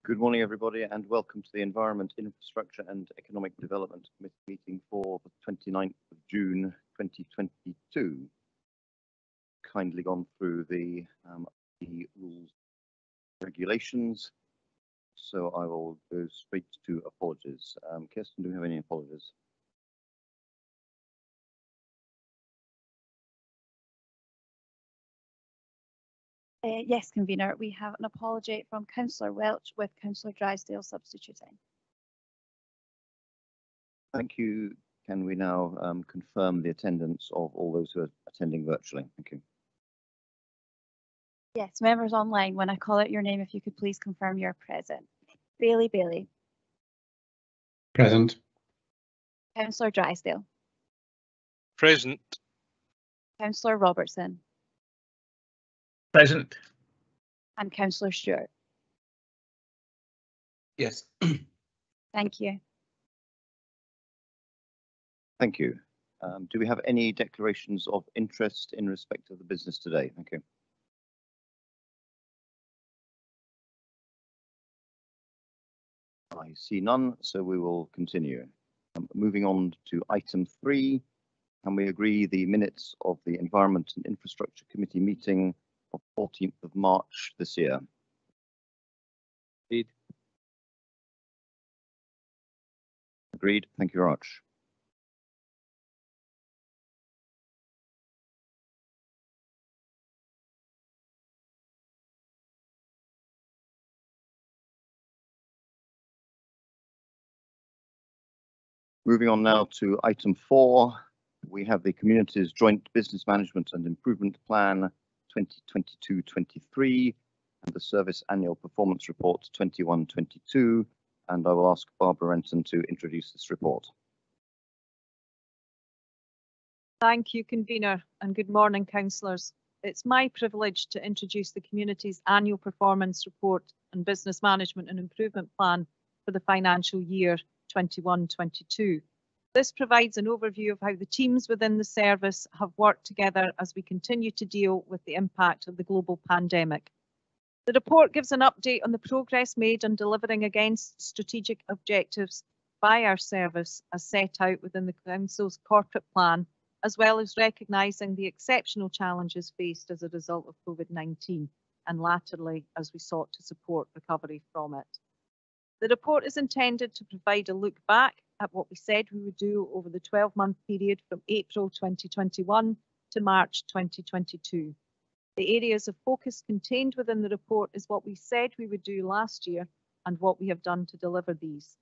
Good morning, everybody, and welcome to the Environment, Infrastructure and Economic Development Committee meeting for the 29th of June 2022. Kindly gone through the rules regulations, so I will go straight to apologies. Kirsten, do we have any apologies? Yes, convener. We have an apology from Councillor Welch with Councillor Drysdale substituting. Thank you. Can we now confirm the attendance of all those who are attending virtually? Thank you. Yes, members online, when I call out your name, if you could please confirm you're present. Bailey. Present. Councillor Drysdale. Present. Councillor Robertson. Present. And Councillor Stewart. Yes. Thank you. Thank you. Do we have any declarations of interest in respect of the business today? Thank you. I see none, so we will continue. Moving on to item 3, can we agree the minutes of the Environment and Infrastructure Committee meeting of 14th of March this year? Agreed. Agreed. Thank you very much. Moving on now to item 4, we have the Community's Joint Business Management and Improvement Plan 2022-23 and the Service Annual Performance Report 21-22, and I will ask Barbara Renton to introduce this report. Thank you, convener, and good morning, councillors. It's my privilege to introduce the Community's Annual Performance Report and Business Management and Improvement Plan for the financial year 21-22. This provides an overview of how the teams within the service have worked together as we continue to deal with the impact of the global pandemic. The report gives an update on the progress made on delivering against strategic objectives by our service as set out within the Council's corporate plan, as well as recognising the exceptional challenges faced as a result of COVID-19 and latterly as we sought to support recovery from it. The report is intended to provide a look back at what we said we would do over the 12-month period from April 2021 to March 2022. The areas of focus contained within the report is what we said we would do last year and what we have done to deliver these.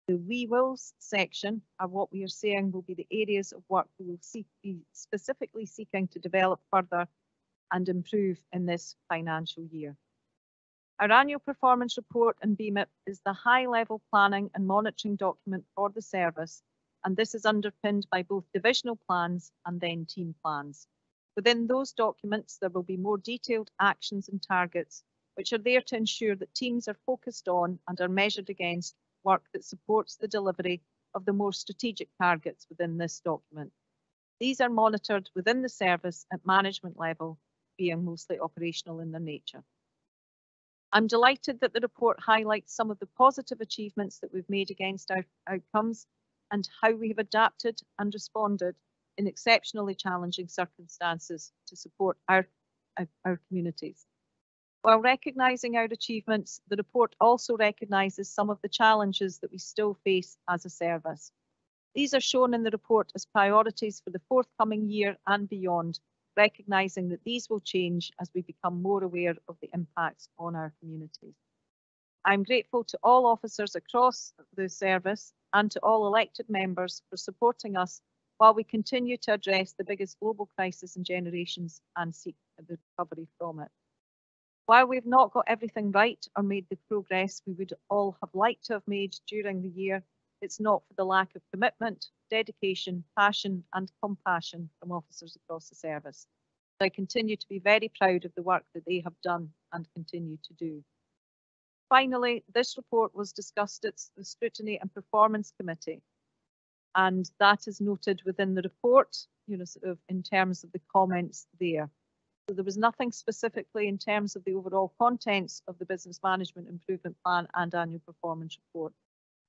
The we wills section are what we are saying will be the areas of work we will be specifically seeking to develop further and improve in this financial year. Our annual performance report and BMIP is the high-level planning and monitoring document for the service, and this is underpinned by both divisional plans and then team plans. Within those documents, there will be more detailed actions and targets, which are there to ensure that teams are focused on and are measured against work that supports the delivery of the more strategic targets within this document. These are monitored within the service at management level, being mostly operational in their nature. I'm delighted that the report highlights some of the positive achievements that we've made against our outcomes and how we have adapted and responded in exceptionally challenging circumstances to support our communities. While recognising our achievements, the report also recognises some of the challenges that we still face as a service. These are shown in the report as priorities for the forthcoming year and beyond, recognising that these will change as we become more aware of the impacts on our communities. I'm grateful to all officers across the service and to all elected members for supporting us while we continue to address the biggest global crisis in generations and seek the recovery from it. While we've not got everything right or made the progress we would all have liked to have made during the year, it's not for the lack of commitment, dedication, passion and compassion from officers across the service. I continue to be very proud of the work that they have done and continue to do. Finally, this report was discussed at the Scrutiny and Performance Committee, and that is noted within the report, sort of in terms of the comments there. So there was nothing specifically in terms of the overall contents of the Business Management Improvement Plan and Annual Performance Report.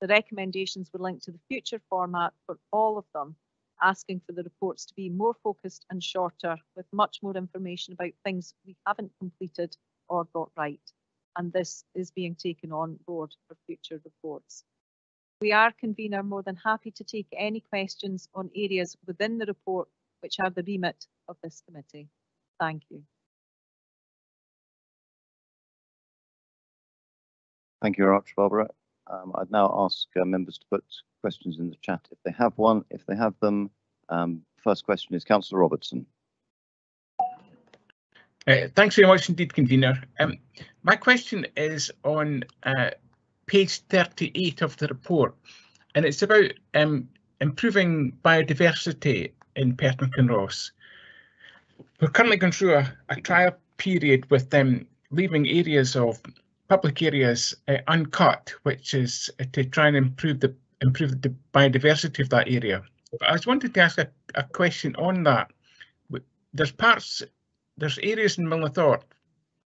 The recommendations were linked to the future format for all of them, asking for the reports to be more focused and shorter, with much more information about things we haven't completed or got right. And this is being taken on board for future reports. We are, Convener, more than happy to take any questions on areas within the report which are the remit of this committee. Thank you. Thank you very much, Barbara. I'd now ask members to put questions in the chat if they have one. If they have them, first question is Councillor Robertson. Thanks very much indeed, Convener. My question is on page 38 of the report, and it's about improving biodiversity in Pertnach-and-Ross. We're currently going through a trial period with them leaving areas of public areas uncut, which is to try and improve the biodiversity of that area. But I was wanting to ask a question on that. There's areas in Milnathort,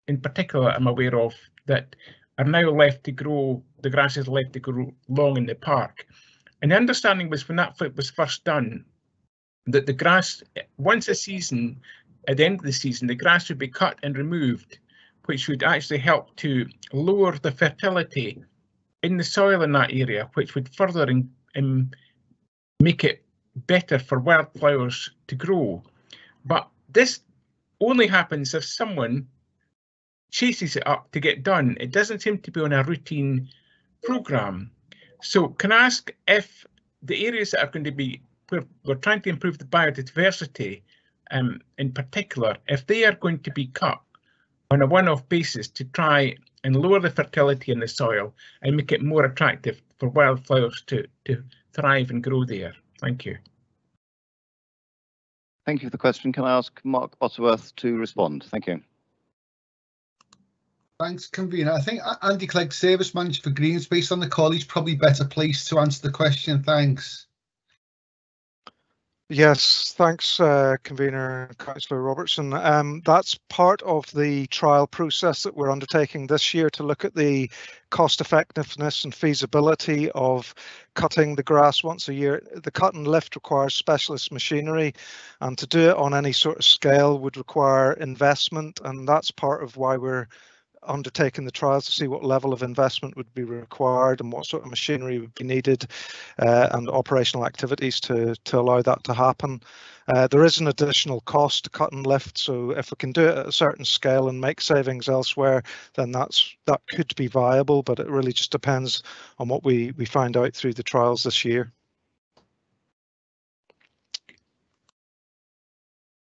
in particular, I'm aware of, that are now left to grow. The grass is left to grow long in the park. And the understanding was, when that was first done, that the grass, once a season, at the end of the season, the grass would be cut and removed, which would actually help to lower the fertility in the soil in that area, which would further make it better for wildflowers to grow. But this only happens if someone chases it up to get done. It doesn't seem to be on a routine programme. So can I ask if the areas that are going to be, where we're trying to improve the biodiversity in particular, if they are going to be cut on a one-off basis to try and lower the fertility in the soil and make it more attractive for wildflowers to thrive and grow there? Thank you. Thank you for the question. Can I ask Mark Butterworth to respond? Thank you. Thanks, Convener. I think Andy Clegg, Service Manager for Green Space on the call, he's probably better placed to answer the question. Thanks. Yes, thanks, Convener and Councillor Robertson. That's part of the trial process that we're undertaking this year to look at the cost effectiveness and feasibility of cutting the grass once a year. The cut and lift requires specialist machinery, and to do it on any sort of scale would require investment, and that's part of why we're undertaking the trials, to see what level of investment would be required and what sort of machinery would be needed and operational activities to allow that to happen. There is an additional cost to cut and lift, so if we can do it at a certain scale and make savings elsewhere, then that could be viable, but it really just depends on what we find out through the trials this year.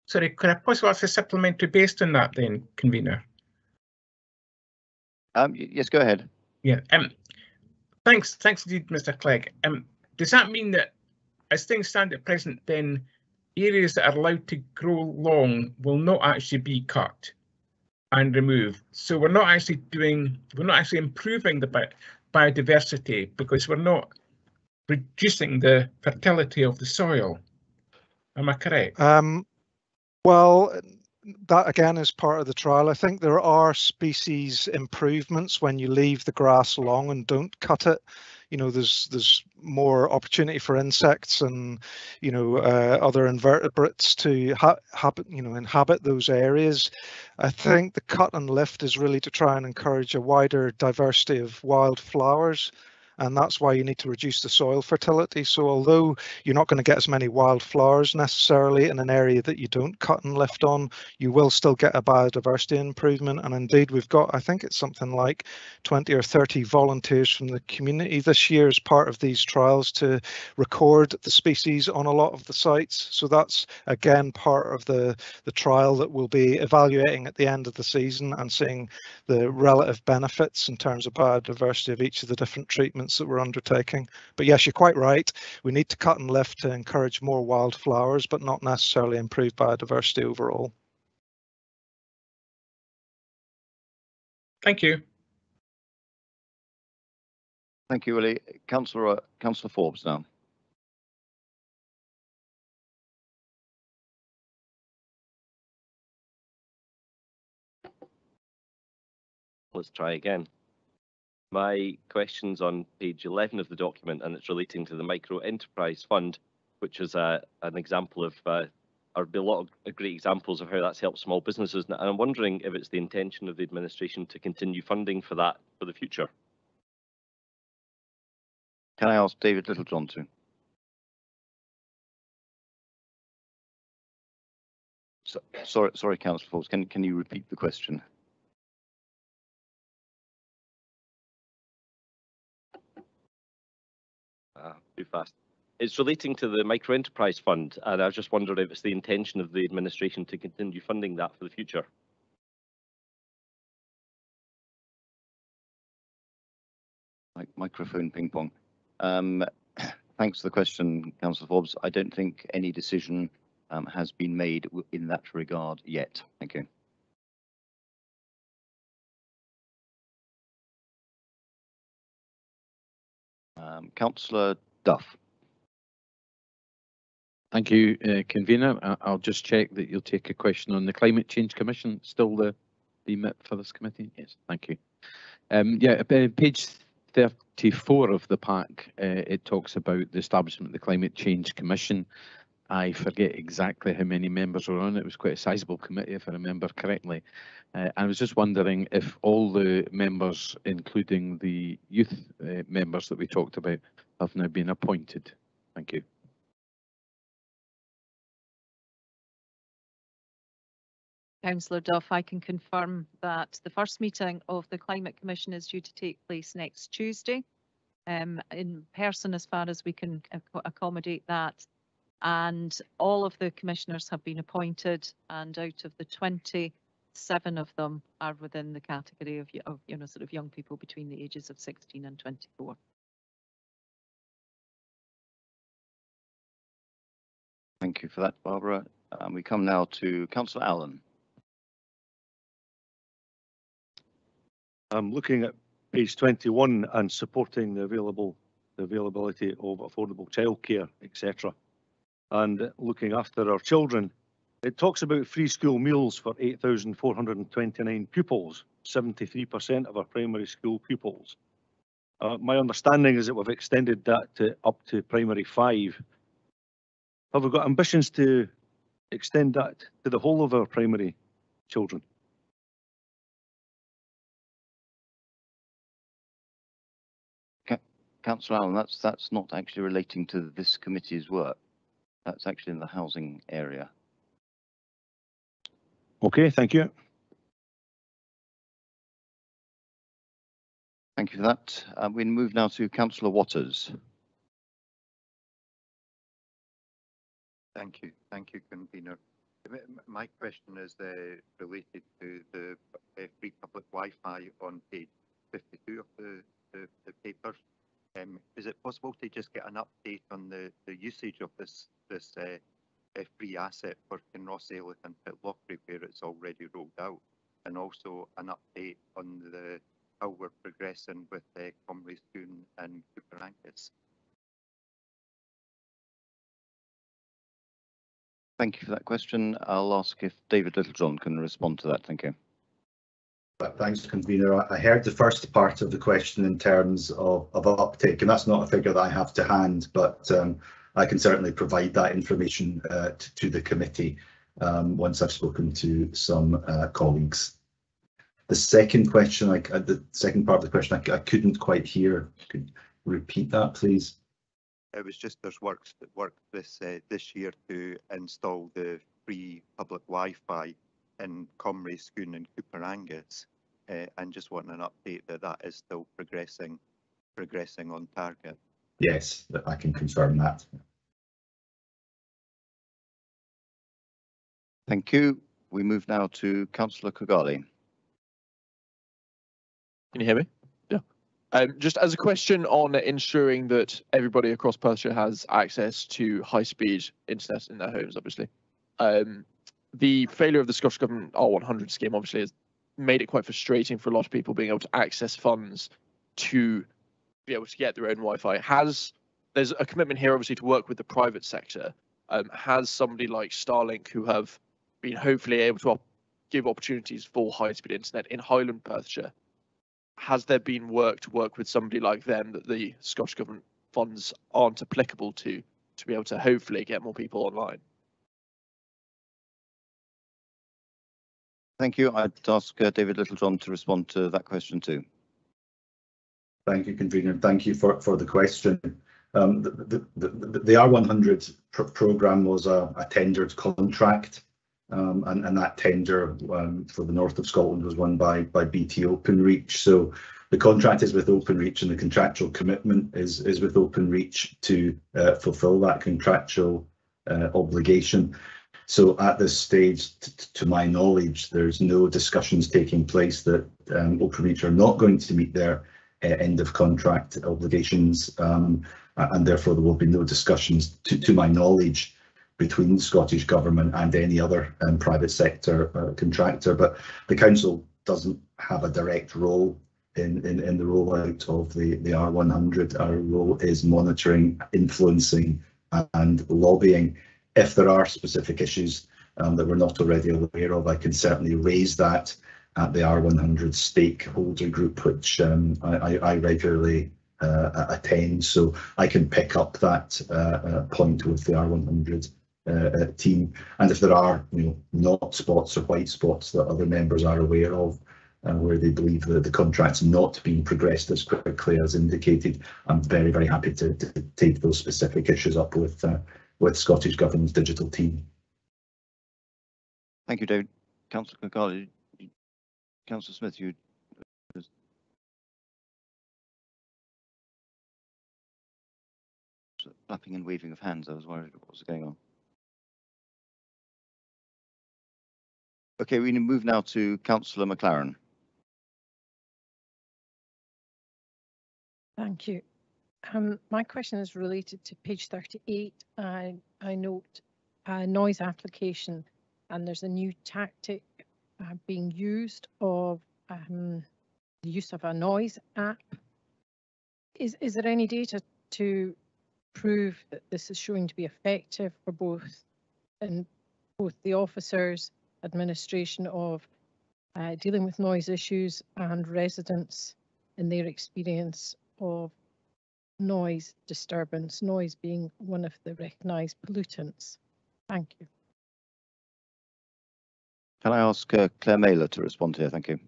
Sorry, could I possibly ask a supplementary based on that then, Convener? Yes, go ahead. Yeah. Thanks indeed, Mr. Clegg. Does that mean that, as things stand at present, then areas that are allowed to grow long will not actually be cut and removed? So we're not actually improving the biodiversity, because we're not reducing the fertility of the soil. Am I correct? Well, that again is part of the trial. I think there are species improvements when you leave the grass long and don't cut it. You know, there's more opportunity for insects and, you know, other invertebrates to inhabit those areas. I think the cut and lift is really to try and encourage a wider diversity of wildflowers. And that's why you need to reduce the soil fertility. So although you're not going to get as many wildflowers necessarily in an area that you don't cut and lift on, you will still get a biodiversity improvement. And indeed, we've got, I think it's something like 20 or 30 volunteers from the community this year as part of these trials to record the species on a lot of the sites. So that's, again, part of the trial that we'll be evaluating at the end of the season and seeing the relative benefits in terms of biodiversity of each of the different treatments that we're undertaking. But yes, you're quite right. We need to cut and lift to encourage more wildflowers, but not necessarily improve biodiversity overall. Thank you. Thank you, Willie. Councillor Forbes now. Let's try again. My question's on page 11 of the document, and it's relating to the Micro Enterprise Fund, which is an example of, or a lot of great examples of how that's helped small businesses. And I'm wondering if it's the intention of the administration to continue funding for that for the future. Can I ask David Littlejohn to? Sorry, Councillor Forbes, can you repeat the question? Too fast. It's relating to the Micro Enterprise Fund, and I was just wondering if it's the intention of the administration to continue funding that for the future. Microphone ping pong. Thanks for the question, Councillor Forbes. I don't think any decision has been made in that regard yet. Thank you. Councillor Duff. Thank you, Convener. I'll just check that you'll take a question on the Climate Change Commission. Still the remit for this committee? Yes, thank you. Yeah, page 34 of the pack, it talks about the establishment of the Climate Change Commission. I forget exactly how many members were on it. It was quite a sizable committee, if I remember correctly. I was just wondering if all the members, including the youth members that we talked about, have now been appointed. Thank you. Councillor Duff, I can confirm that the first meeting of the Climate Commission is due to take place next Tuesday, in person as far as we can accommodate that. And all of the commissioners have been appointed, and out of the 27 of them are within the category of sort of young people between the ages of 16 and 24. Thank you for that, Barbara. We come now to Councillor Allen. I'm looking at page 21 and supporting the availability of affordable childcare, etc. And looking after our children. It talks about free school meals for 8,429 pupils, 73% of our primary school pupils. My understanding is that we've extended that to up to primary 5. Have we got ambitions to extend that to the whole of our primary children? Councillor Allen, that's not actually relating to this committee's work. That's actually in the housing area. Okay, thank you. Thank you for that. We move now to Councillor Waters. Thank you, Convener. My question is related to the free public Wi-Fi on page 52 of the papers. Is it possible to just get an update on the usage of this free asset for Kinross-Ailith and Pitlochry, where it's already rolled out, and also an update on how we're progressing with Comrie-Scoon and Cooper Angus? Thank you for that question. I'll ask if David Littlejohn can respond to that. Thank you. Thanks, Convener. I heard the first part of the question in terms of uptake, and that's not a figure that I have to hand, but I can certainly provide that information to the committee once I've spoken to some colleagues. The second question, the second part of the question, I couldn't quite hear. Could you repeat that, please? It was just there's work this year to install the free public Wi-Fi in Comrie-Scoon and Cooper Angus, and just wanting an update that is still progressing on target. Yes, I can confirm that. Thank you. We move now to Councillor Kogali. Can you hear me? Yeah. Just as a question on ensuring that everybody across Perthshire has access to high-speed internet in their homes, obviously. The failure of the Scottish Government R100 scheme obviously has made it quite frustrating for a lot of people being able to access funds to be able to get their own Wi-Fi. There's a commitment here obviously to work with the private sector. Has somebody like Starlink, who have been hopefully able to give opportunities for high-speed internet in Highland Perthshire, has there been work to work with somebody like them that the Scottish Government funds aren't applicable to be able to hopefully get more people online? Thank you. I'd ask David Littlejohn to respond to that question too. Thank you, Convener. Thank you for the question. The R100 programme was a tendered contract, and that tender for the north of Scotland was won by BT Openreach. So the contract is with Openreach, and the contractual commitment is with Openreach to fulfil that contractual obligation. So at this stage, to my knowledge, there's no discussions taking place that Openreach are not going to meet their end of contract obligations, and therefore there will be no discussions, to my knowledge, between the Scottish Government and any other private sector contractor. But the Council doesn't have a direct role in the rollout of the R100. Our role is monitoring, influencing and lobbying. If there are specific issues that we're not already aware of, I can certainly raise that at the R100 stakeholder group, which I regularly attend, so I can pick up that point with the R100 team. And if there are, not spots or white spots that other members are aware of, where they believe that the contract's not being progressed as quickly as indicated, I'm very, very happy to take those specific issues up with Scottish Government's digital team. Thank you, David. Councillor Kirkcaldy, Councillor Smith, you. Flapping and waving of hands. I was worried what was going on. Okay, we move now to Councillor McLaren. Thank you. My question is related to page 38. I note noise application, and there's a new tactic being used of the use of a noise app. Is there any data to prove that this is showing to be effective for both the officers, administration of dealing with noise issues, and residents in their experience of noise disturbance, noise being one of the recognised pollutants? Thank you. Can I ask Claire Mailer to respond here? Thank you.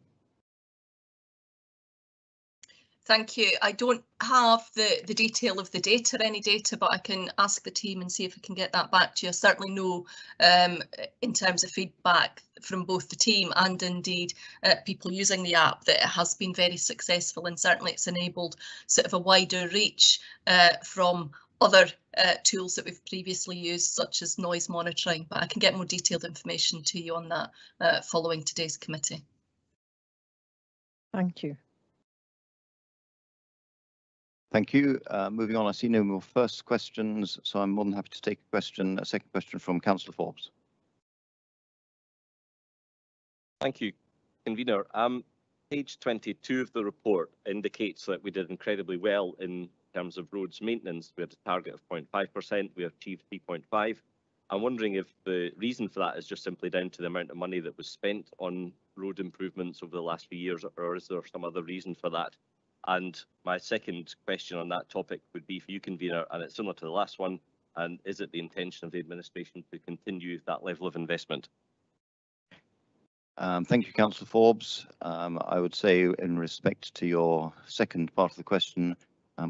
Thank you. I don't have the detail of the data, any data, but I can ask the team and see if I can get that back to you. I certainly know in terms of feedback from both the team and indeed people using the app that it has been very successful, and certainly it's enabled sort of a wider reach from other tools that we've previously used, such as noise monitoring, but I can get more detailed information to you on that following today's committee. Thank you. Thank you. Moving on, I see no more first questions, so I'm more than happy to take a second question from Councillor Forbes. Thank you, Convener. Page 22 of the report indicates that we did incredibly well in terms of roads maintenance. We had a target of 0.5%, we achieved 3.5%. I'm wondering if the reason for that is just simply down to the amount of money that was spent on road improvements over the last few years, or is there some other reason for that? And my second question on that topic would be for you, Convener, and it's similar to the last one, and is it the intention of the administration to continue that level of investment? Thank you, Councillor Forbes. I would say in respect to your second part of the question,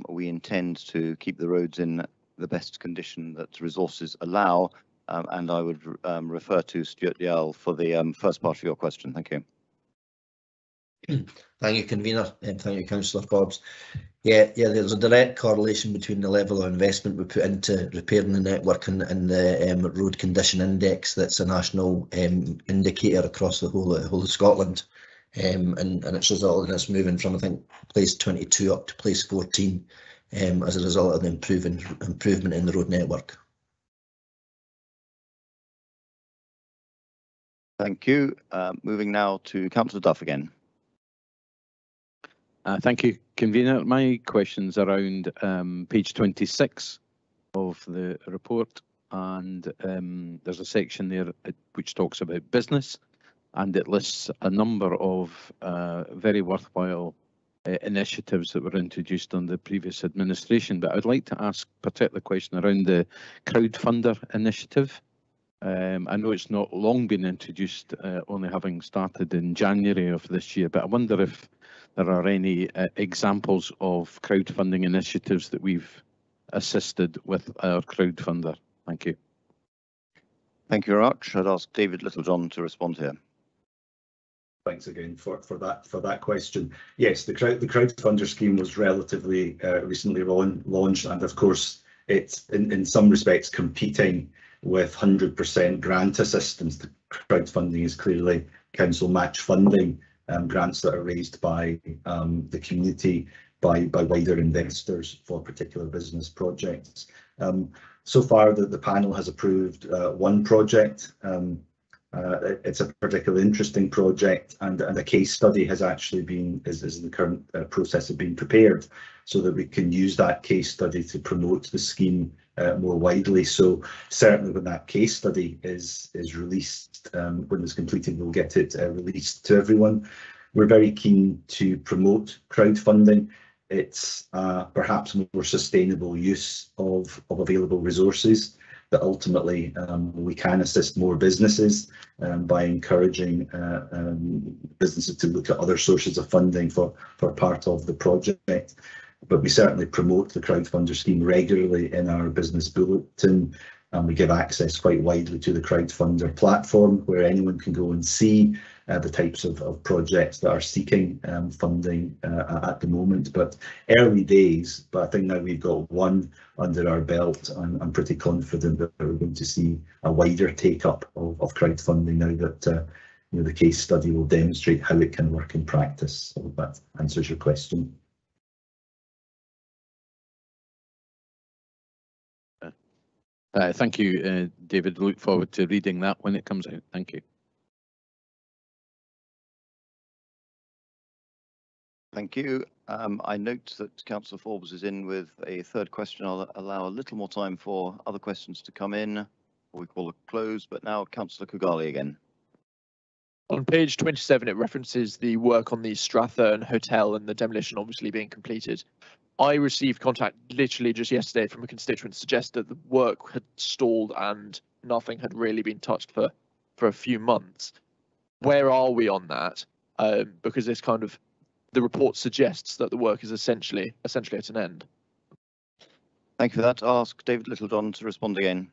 we intend to keep the roads in the best condition that resources allow, and I would refer to Stuart Dial for the first part of your question. Thank you. Thank you, Convener, and thank you, Councillor Forbes. Yeah, there's a direct correlation between the level of investment we put into repairing the network and the road condition index. That's a national indicator across the whole of Scotland, and it's resulted in us moving from, I think, place 22 up to place 14 as a result of the improvement in the road network. Thank you. Moving now to Councillor Duff again. Thank you, Convener. My question's around page 26 of the report, and there's a section there which talks about business, and it lists a number of very worthwhile initiatives that were introduced on the previous administration. But I'd like to ask a particular question around the crowdfunder initiative. I know it's not long been introduced, only having started in January of this year, but I wonder if there are any examples of crowdfunding initiatives that we've assisted with our crowdfunder. Thank you. Thank you very much. I'd ask David Littlejohn to respond here. Thanks again for that question. Yes, the crowdfunder scheme was relatively recently launched, and of course it's in some respects competing with 100% grant assistance. The crowdfunding is clearly council match funding, grants that are raised by the community, by wider investors for particular business projects. So far, the panel has approved one project. It's a particularly interesting project, and a case study has actually been is in the current process of being prepared, so that we can use that case study to promote the scheme more widely. So certainly, when that case study is released, when it's completed, we'll get it released to everyone. We're very keen to promote crowdfunding. It's perhaps a more sustainable use of available resources, that ultimately we can assist more businesses by encouraging businesses to look at other sources of funding for part of the project. But we certainly promote the crowdfunder scheme regularly in our business bulletin, and we give access quite widely to the crowdfunder platform, where anyone can go and see the types of projects that are seeking funding at the moment. But early days, but I think now we've got one under our belt, I'm pretty confident that we're going to see a wider take-up of crowdfunding now that the case study will demonstrate how it can work in practice. So that answers your question. Thank you, David. Look forward to reading that when it comes out. Thank you. Thank you. I note that Councillor Forbes is in with a third question. I'll allow a little more time for other questions to come in before we call it close, but now Councillor Kugali again. On page 27, it references the work on the Strathern Hotel and the demolition obviously being completed. I received contact literally just yesterday from a constituent suggested that the work had stalled and nothing had really been touched for a few months. Where are we on that? Because this kind of, the report suggests that the work is essentially at an end. Thank you for that. I'll ask David Littlejohn to respond again.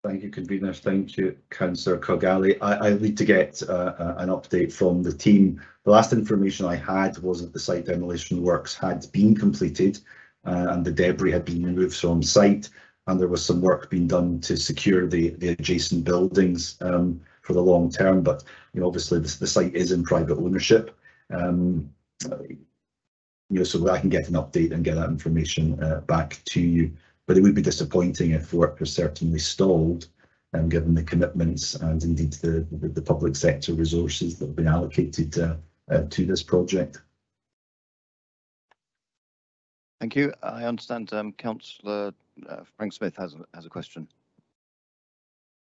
Thank you, convener. Thank you, Councillor Kugali. I need to get an update from the team. The last information I had was that the site demolition works had been completed and the debris had been removed from site, and there was some work being done to secure the adjacent buildings for the long term. But obviously the site is in private ownership, so I can get an update and get that information back to you. But it would be disappointing if work was certainly stalled, given the commitments and indeed the public sector resources that have been allocated to this project. Thank you. I understand Councillor Frank Smith has a question.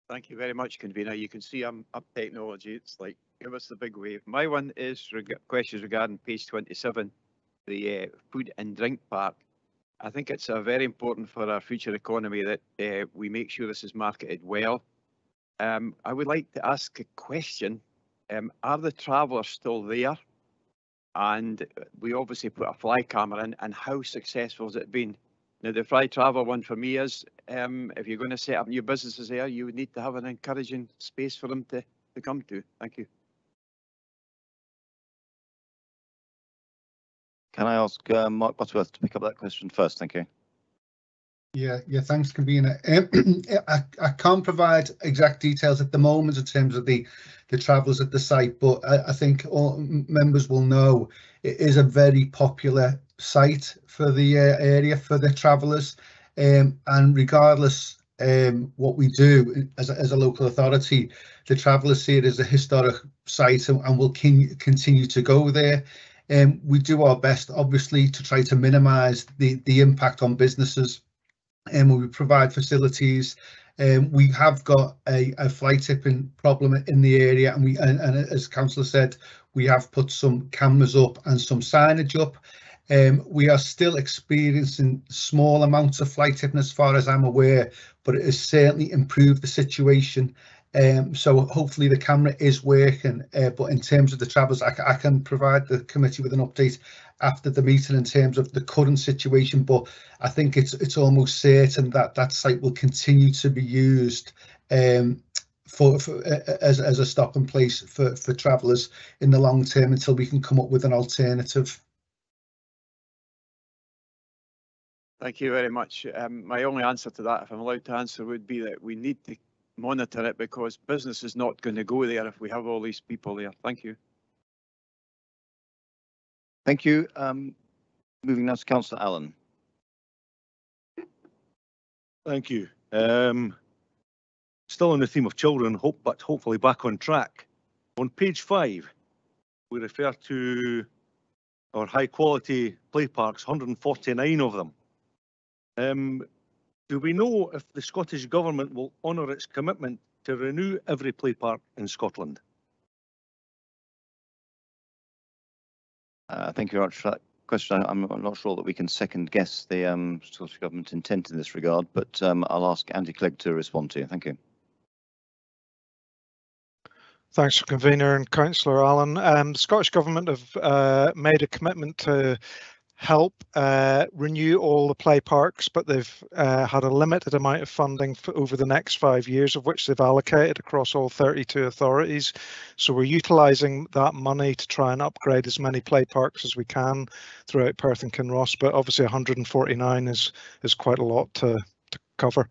Thank you very much, convener. You can see I'm up technology. It's like, give us the big wave. My one is questions regarding page 27, the food and drink park. I think it's very important for our future economy that we make sure this is marketed well. I would like to ask a question. Are the travellers still there? And we obviously put a fly camera in, and how successful has it been? Now, the fly travel one for me is, if you're going to set up new businesses there, you would need to have an encouraging space for them to come to. Thank you. Can I ask Mark Butterworth to pick up that question first? Thank you. Yeah, thanks, convener. I can't provide exact details at the moment in terms of the travellers at the site, but I think all members will know it is a very popular site for the area for the travellers, and regardless what we do as a local authority, the travellers see it as a historic site and will continue to go there. We do our best, obviously, to try to minimise the impact on businesses, and we provide facilities. We have got a fly tipping problem in the area, and as Councillor said, we have put some cameras up and some signage up. We are still experiencing small amounts of fly tipping as far as I'm aware, but it has certainly improved the situation. So hopefully the camera is working, but in terms of the travellers, I can provide the committee with an update after the meeting in terms of the current situation, but I think it's almost certain that that site will continue to be used as a stopping place for travellers in the long term until we can come up with an alternative. Thank you very much. My only answer to that, if I'm allowed to answer, would be that we need to monitor it because business is not going to go there if we have all these people there. Thank you. Thank you. Moving now to Councillor Allen. Thank you. Still on the theme of children, but hopefully back on track. On page 5, we refer to our high quality play parks, 149 of them. Do we know if the Scottish Government will honour its commitment to renew every play park in Scotland? Thank you very much for that question. I'm not sure that we can second guess the Scottish Government intent in this regard, but I'll ask Andy Clegg to respond to you. Thank you. Thanks, Convener and Councillor Allen. The Scottish Government have made a commitment to help renew all the play parks, but they've had a limited amount of funding for over the next 5 years, of which they've allocated across all 32 authorities. So we're utilising that money to try and upgrade as many play parks as we can throughout Perth and Kinross, but obviously 149 is quite a lot to cover.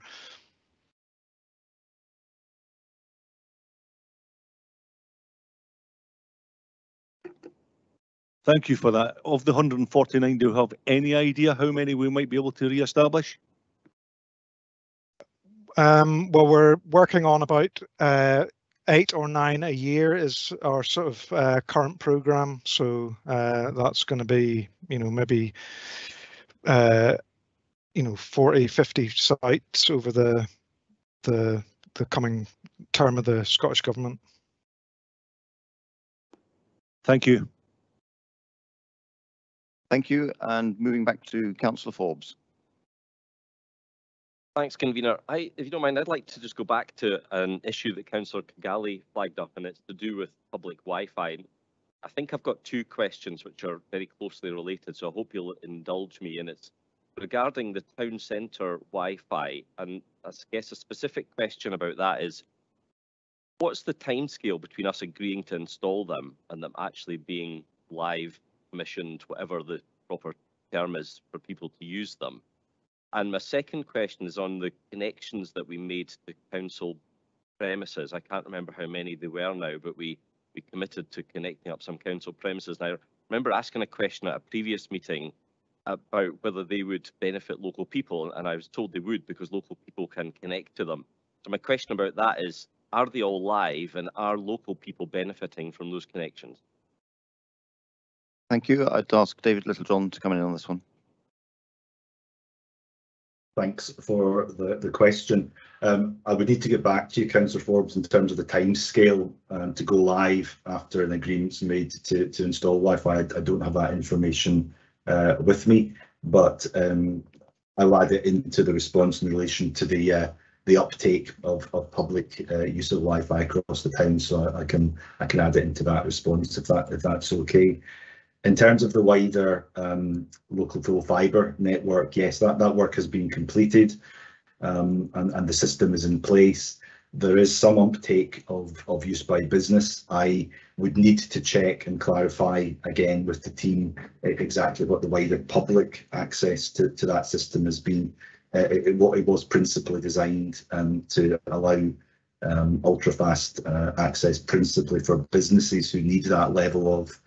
Thank you for that. Of the 149, do you have any idea how many we might be able to re-establish? Well, we're working on about 8 or 9 a year is our sort of current programme. So that's going to be, maybe 40, 50 sites over the coming term of the Scottish Government. Thank you. Thank you. And moving back to Councillor Forbes. Thanks, Convener. If you don't mind, I'd like to just go back to an issue that Councillor Kigali flagged up, and it's to do with public Wi-Fi. I think I've got 2 questions which are very closely related, so I hope you'll indulge me. And it's regarding the town centre Wi-Fi, and I guess a specific question about that is, what's the timescale between us agreeing to install them and them actually being live, commissioned, whatever the proper term is for people to use them? And my second question is on the connections that we made to council premises. I can't remember how many there were now, but we committed to connecting up some council premises. Now, I remember asking a question at a previous meeting about whether they would benefit local people, and I was told they would because local people can connect to them. So my question about that is, are they all live and are local people benefiting from those connections? Thank you. I'd ask David Littlejohn to come in on this one. Thanks for the question. I would need to get back to you, Councillor Forbes, in terms of the time scale to go live after an agreement's made to install Wi-Fi. I don't have that information with me, but I'll add it into the response in relation to the uptake of public use of Wi-Fi across the town. So I can add it into that response if that's okay. In terms of the wider local full fibre network, yes, that work has been completed and the system is in place. There is some uptake of use by business. I would need to check and clarify again with the team exactly what the wider public access to that system has been. What it was principally designed to allow ultra-fast access principally for businesses who need that level of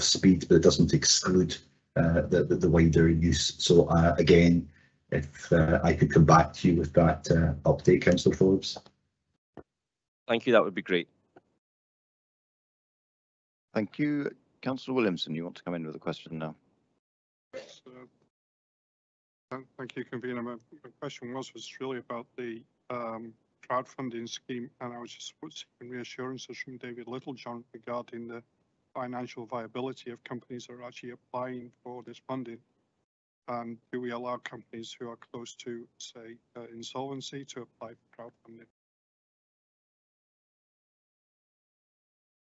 speed, but it doesn't exclude the wider use. So again, if I could come back to you with that update, Councillor Forbes. Thank you, that would be great. Thank you. Councillor Williamson, you want to come in with a question now? Thank you, Convener. My question was really about the crowdfunding scheme, and I was just seeking reassurances from David Littlejohn regarding the financial viability of companies that are actually applying for this funding? And do we allow companies who are close to, say, insolvency to apply for crowdfunding?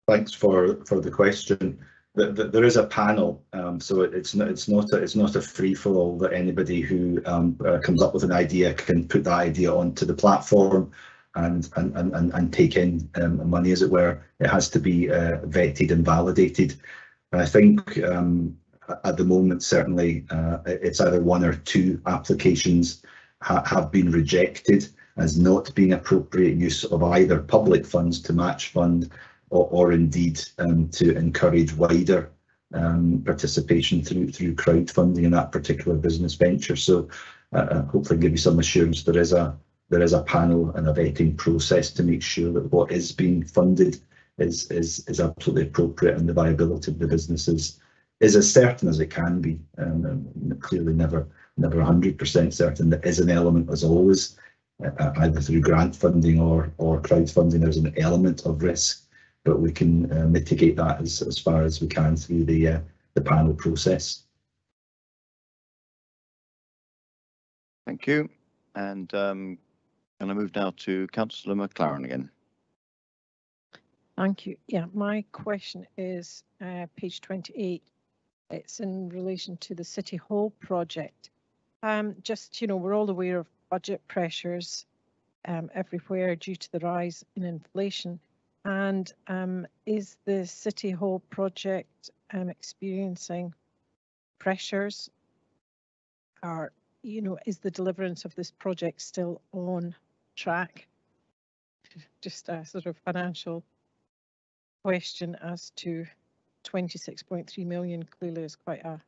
Thanks for the question. There is a panel, so it's not a free for all that anybody who comes up with an idea can put that idea onto the platform and take in money, as it were. It has to be vetted and validated. And I think at the moment, certainly, it's either one or two applications have been rejected as not being appropriate use of either public funds to match fund or indeed to encourage wider participation through crowdfunding in that particular business venture. So hopefully give you some assurance there is a panel and a vetting process to make sure that what is being funded is absolutely appropriate and the viability of the businesses is as certain as it can be. Clearly never 100% certain. There is an element, as always, either through grant funding or crowdfunding. There's an element of risk, but we can mitigate that as far as we can through the panel process. Thank you. And can I move now to Councillor McLaren again? Thank you. Yeah, my question is page 28. It's in relation to the City Hall project. Just, we're all aware of budget pressures everywhere due to the rise in inflation. And is the City Hall project experiencing pressures? Or, is the deliverance of this project still on track? Just a sort of financial question as to 26.3 million clearly is quite a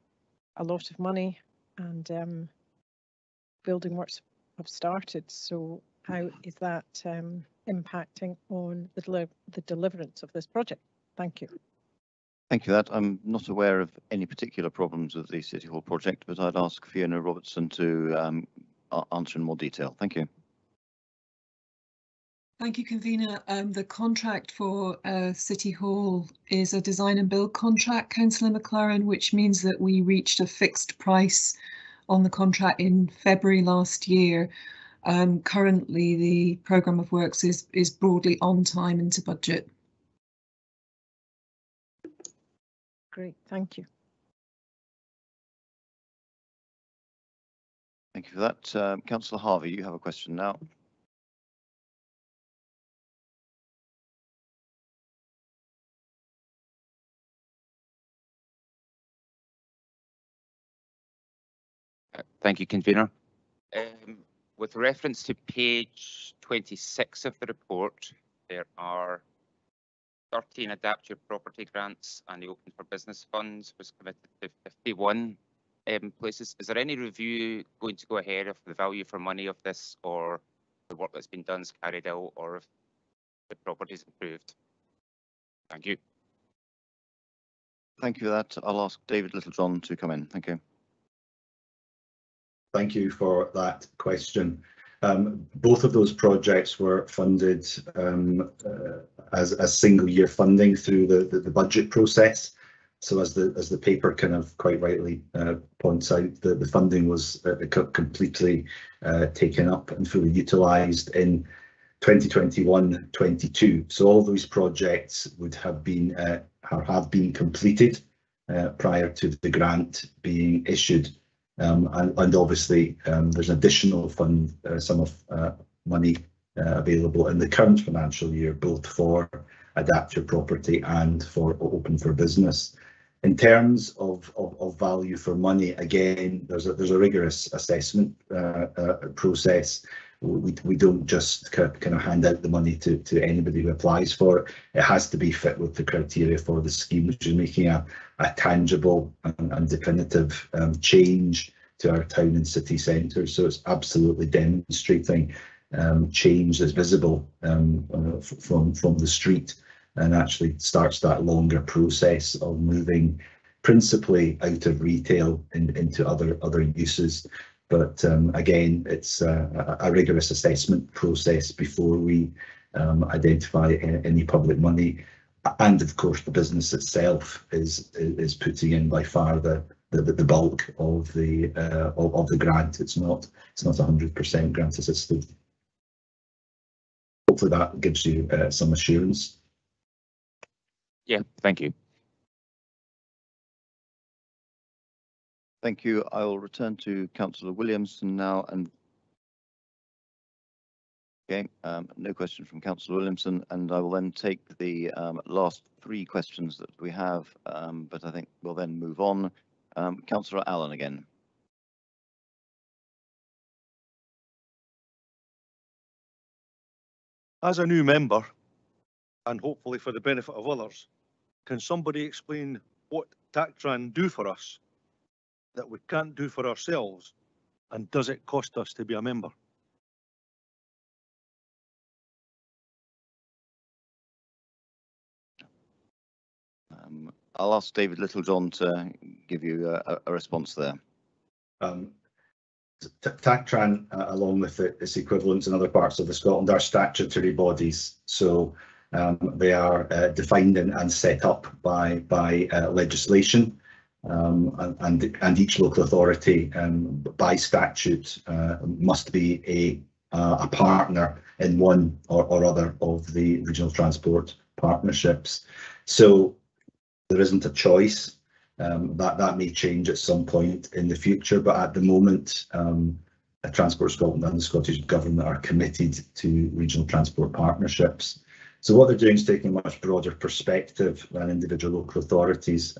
lot of money, and building works have started. So how is that impacting on the deliverance of this project? Thank you. Thank you for that. I'm not aware of any particular problems with the City Hall project, but I'd ask Fiona Robertson to answer in more detail. Thank you. Thank you, Convener. The contract for City Hall is a design and build contract, Councillor McLaren, which means that we reached a fixed price on the contract in February last year. Currently, the programme of works is broadly on time and to budget. Great, thank you. Thank you for that. Councillor Harvey, you have a question now. Thank you, Convener. With reference to page 26 of the report, there are 13 Adapt Your Property grants, and the Open for Business funds was committed to 51 places. Is there any review going to go ahead of the value for money of this, or the work that's been done is carried out, or if the property is improved? Thank you. Thank you for that. I'll ask David Littlejohn to come in. Thank you. Thank you for that question. Both of those projects were funded as single year funding through the budget process. So as the paper kind of quite rightly points out, the funding was completely taken up and fully utilised in 2021-22. So all those projects would have been completed prior to the grant being issued. And obviously there's an additional fund sum of money available in the current financial year, both for Adapt Your Property and for Open for Business. In terms of value for money, again, there's a rigorous assessment process. We don't just kind of hand out the money to anybody who applies for it. It has to be fit with the criteria for the scheme, which is making a tangible and definitive change to our town and city centres. So it's absolutely demonstrating change that's visible from the street, and actually starts that longer process of moving principally out of retail into other uses. But again, it's a rigorous assessment process before we identify any public money. and of course the business itself is putting in by far the bulk of the grant. It's not 100% grant assisted. Hopefully that gives you some assurance. Yeah, thank you. Thank you. I will return to Councillor Williamson now. And okay, no question from Councillor Williamson, and I will then take the last three questions that we have, but I think we'll then move on. Councillor Allen again. As a new member, and hopefully for the benefit of others, can somebody explain what TACTRAN do for us that we can't do for ourselves, and does it cost us to be a member? I'll ask David Littlejohn to give you a response there. TACTRAN, along with its equivalents in other parts of Scotland, are statutory bodies, so they are defined and set up by legislation, and each local authority, by statute, must be a partner in one or other of the regional transport partnerships. So there isn't a choice. That may change at some point in the future, but at the moment, Transport Scotland and the Scottish Government are committed to regional transport partnerships. So what they're doing is taking a much broader perspective than individual local authorities.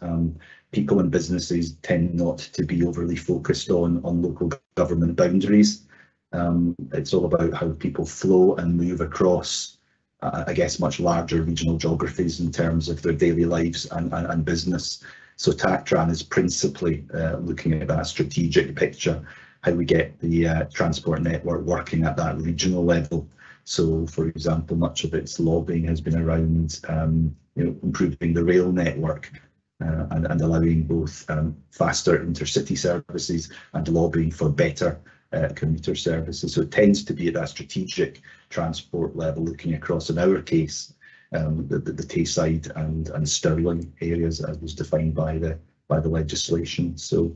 People and businesses tend not to be overly focused on local government boundaries. It's all about how people flow and move across, I guess, much larger regional geographies in terms of their daily lives and business. So TACTRAN is principally looking at that strategic picture, how we get the transport network working at that regional level. So, for example, much of its lobbying has been around improving the rail network and allowing both faster intercity services and lobbying for better commuter services. So it tends to be at that strategic transport level, looking across, in our case, the Tayside and Stirling areas as was defined by the legislation. So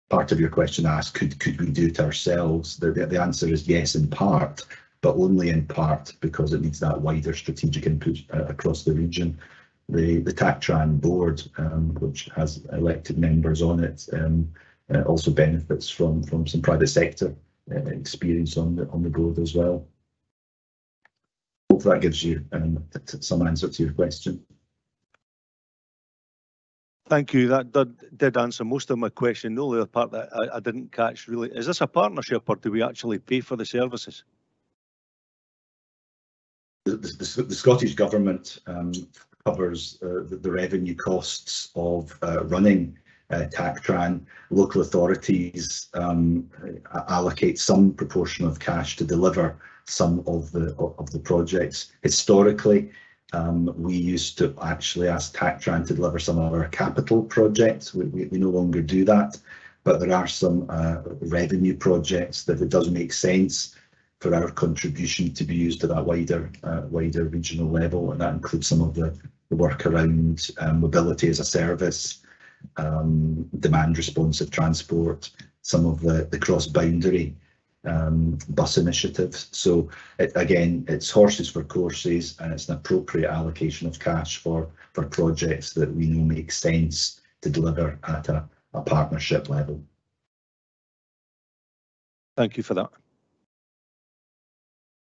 part of your question asked, could we do it ourselves? The answer is yes, in part, but only in part, because it needs that wider strategic input across the region. The TACTRAN board, which has elected members on it, also benefits from some private sector experience on the board as well. Hopefully that gives you some answer to your question. Thank you. That did answer most of my question. The only other part that I didn't catch really, is this a partnership or do we actually pay for the services? The Scottish Government covers the revenue costs of running TACTRAN. Local authorities allocate some proportion of cash to deliver some of the projects. Historically, we used to actually ask TACTRAN to deliver some of our capital projects. We no longer do that, but there are some revenue projects that it does make sense for our contribution to be used at that wider regional level, and that includes some of the work around mobility as a service, demand responsive transport, some of the cross-boundary bus initiatives. So again, it's horses for courses, and it's an appropriate allocation of cash for projects that we know make sense to deliver at a partnership level. Thank you for that.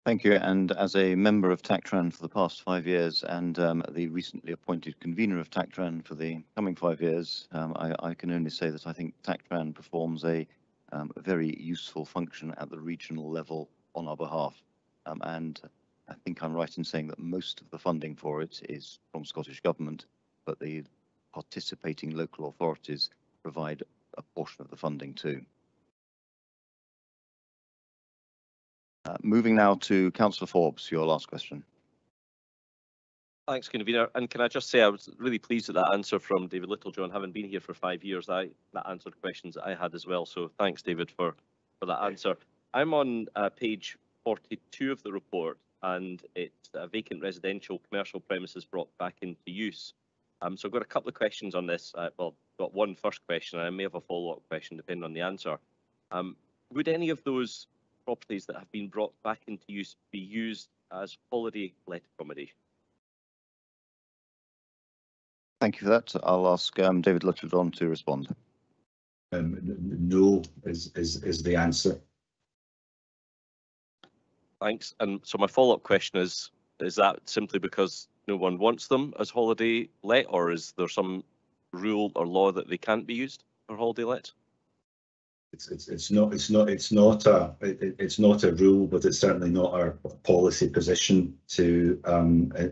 Thank you. And as a member of TACTRAN for the past 5 years and the recently appointed convener of TACTRAN for the coming 5 years, I can only say that I think TACTRAN performs a very useful function at the regional level on our behalf. And I think I'm right in saying that most of the funding for it is from Scottish Government, but the participating local authorities provide a portion of the funding too. Moving now to Councillor Forbes, your last question. Thanks, Convener. And can I just say I was really pleased with that answer from David Littlejohn. Having been here for 5 years, that answered questions that I had as well. So thanks, David, for that answer. I'm on page 42 of the report, and it's a vacant residential commercial premises brought back into use. So I've got a couple of questions on this. Well, got one first question, and I may have a follow-up question depending on the answer. Would any of those properties that have been brought back into use be used as holiday let accommodation? Thank you for that. I'll ask David Littlejohn to respond. No is the answer. Thanks. And so my follow-up question is that simply because no one wants them as holiday let, or is there some rule or law that they can't be used for holiday let? It's not a rule, but it's certainly not our policy position to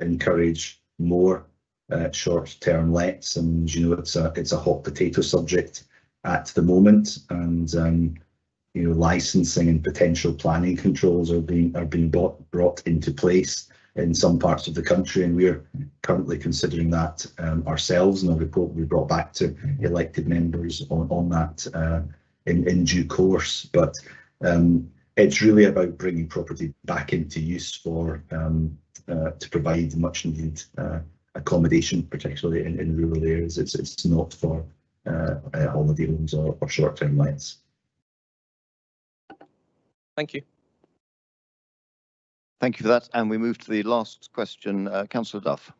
encourage more short-term lets. And you know, it's a hot potato subject at the moment, and you know, licensing and potential planning controls are being brought into place in some parts of the country, and we're currently considering that ourselves, and a report will be brought back to elected members on that in due course. But it's really about bringing property back into use for to provide much needed accommodation, particularly in rural areas. It's not for holiday homes or short-term lets. Thank you. Thank you for that. And we move to the last question, Councillor Duff.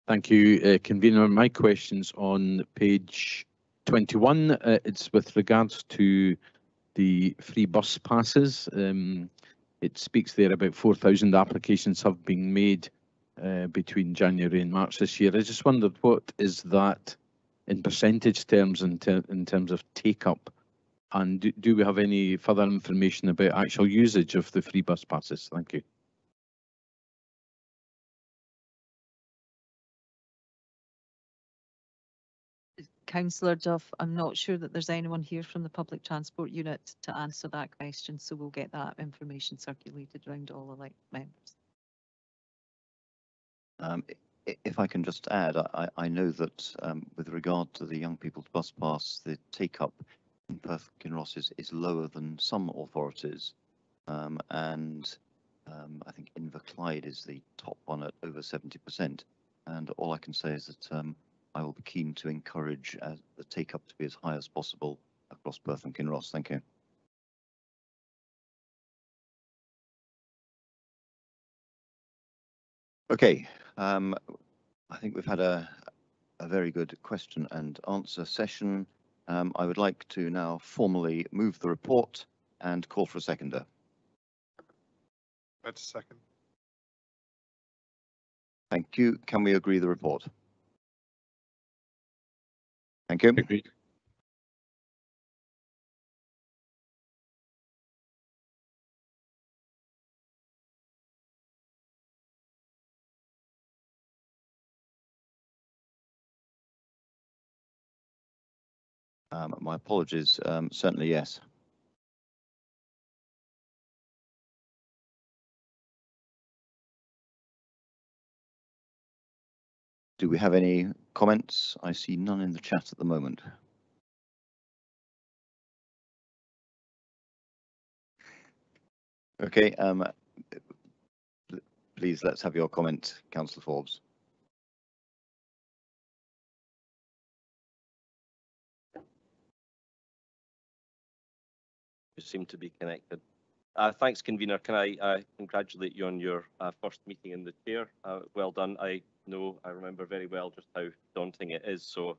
Thank you, Convener. My question's on page 21. It's with regards to the free bus passes. It speaks there about 4,000 applications have been made between January and March this year. I just wondered, what is that in percentage terms in terms of take-up? And do we have any further information about actual usage of the free bus passes? Thank you. Councillor Duff, I'm not sure that there's anyone here from the Public Transport Unit to answer that question, so we'll get that information circulated around all elect members. If I can just add, I know that with regard to the young people's bus pass, the take-up in Perth and Kinross is lower than some authorities, and I think Inverclyde is the top one at over 70%. And all I can say is that I will be keen to encourage the take-up to be as high as possible across Perth and Kinross. Thank you. Okay, I think we've had a very good question and answer session. I would like to now formally move the report and call for a seconder. That's a second. Thank you. Can we agree the report? Thank you. Agreed. My apologies. Certainly, yes. Do we have any comments? I see none in the chat at the moment. Okay. Please, let's have your comment, Councillor Forbes. You seem to be connected. Thanks, Convener. Can I congratulate you on your first meeting in the chair? Well done. I remember very well just how daunting it is. So